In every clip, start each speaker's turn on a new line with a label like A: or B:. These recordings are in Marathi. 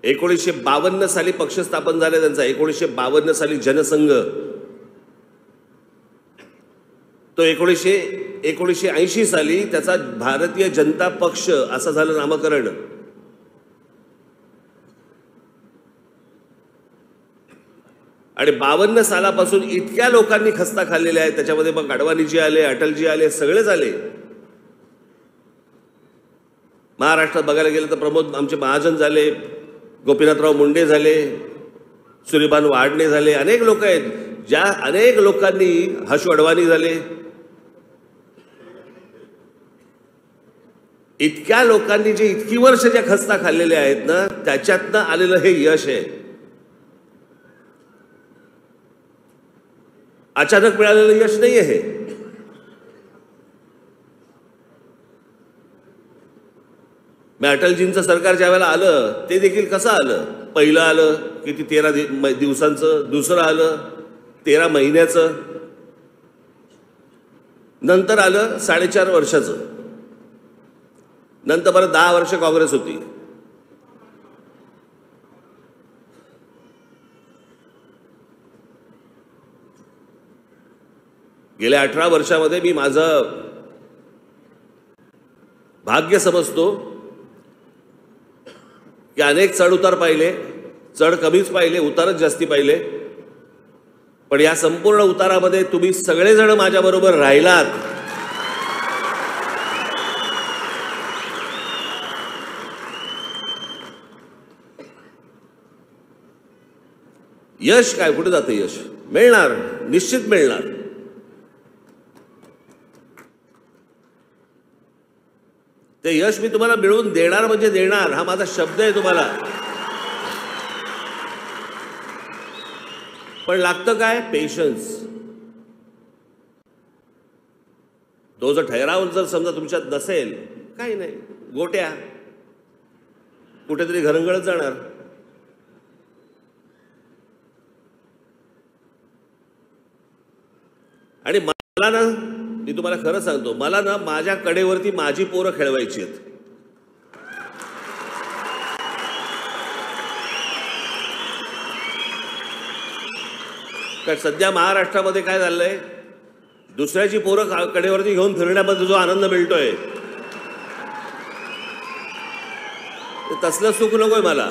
A: 1952 साली पक्ष स्थापन झाले त्यांचा, 1952 साली जनसंघ, तो 1980 साली त्याचा भारतीय जनता पक्ष असं झालं नामकरण। आणि 52 सालापासून इतक्या लोकांनी खस्ता खाल्लेले आहेत, त्याच्यामध्ये मग अडवाणीजी आले, अटलजी आले, सगळेच आले। महाराष्ट्रात बघायला गेलं तर प्रमोद आमचे महाजन झाले, गोपीनाथराव मुंडे झाले, सूर्यभान वाडणे झाले, अनेक लोक आहेत, ज्या अनेक लोकांनी, हर्षू अडवाणी झाले, इतक्या लोकांनी जे इतकी वर्ष ज्या खस्ता खाल्लेल्या आहेत ना, त्याच्यातनं आलेलं हे यश आहे। अचानक मिळालेलं यश नाही आहे हे। अटलजींचं सरकार ज्या वेळेला आलं ते देखील कसं आलं, पहिलं आलं किती 13 दिवसांचं, दुसरं आलं 13 महिन्याचं, नंतर आलं 4.5 वर्षाचं, नंतर परत 10 वर्ष काँग्रेस होती। गेल्या 18 वर्षामध्ये मी माझं भाग्य समजतो की अनेक चढ उतार पाहिले, चढ कमीच पाहिले, उतारच जास्ती पाहिले, पण या संपूर्ण उतारामध्ये तुम्ही सगळेजण माझ्याबरोबर राहिलात। यश काय, कुठे जातं यश? मिळणार, निश्चित मिळणार। ते यश मी तुम्हाला मिळवून देणार म्हणजे देणार, हा माझा शब्द आहे तुम्हाला। पण लागतं काय? पेशन्स। तो जर ठहराव जर समजा तुमच्यात नसेल, काही नाही, गोट्या कुठेतरी घरंगळत जाणार। आणि मला ना, मी तुम्हाला खरं सांगतो, मला ना माझ्या कडेवरती माझी पोरं खेळवायची आहेत। कारण सध्या महाराष्ट्रामध्ये काय झालंय, दुसऱ्याची पोरं कडेवरती घेऊन फिरण्यामध्ये जो आनंद मिळतोय, तसलं सुख नकोय मला।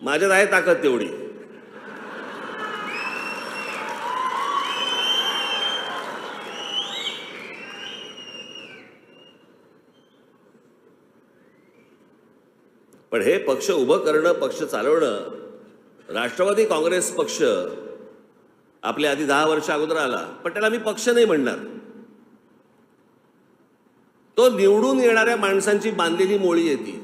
A: माझ्यात आहे ताकद तेवढी। पण हे पक्ष उभं करणं, पक्ष चालवणं, राष्ट्रवादी काँग्रेस पक्ष आपल्या आधी 10 वर्ष अगोदर आला, पण त्याला मी पक्ष नाही म्हणणार। तो निवडून येणाऱ्या माणसांची बांधलेली मोळी आहे ती।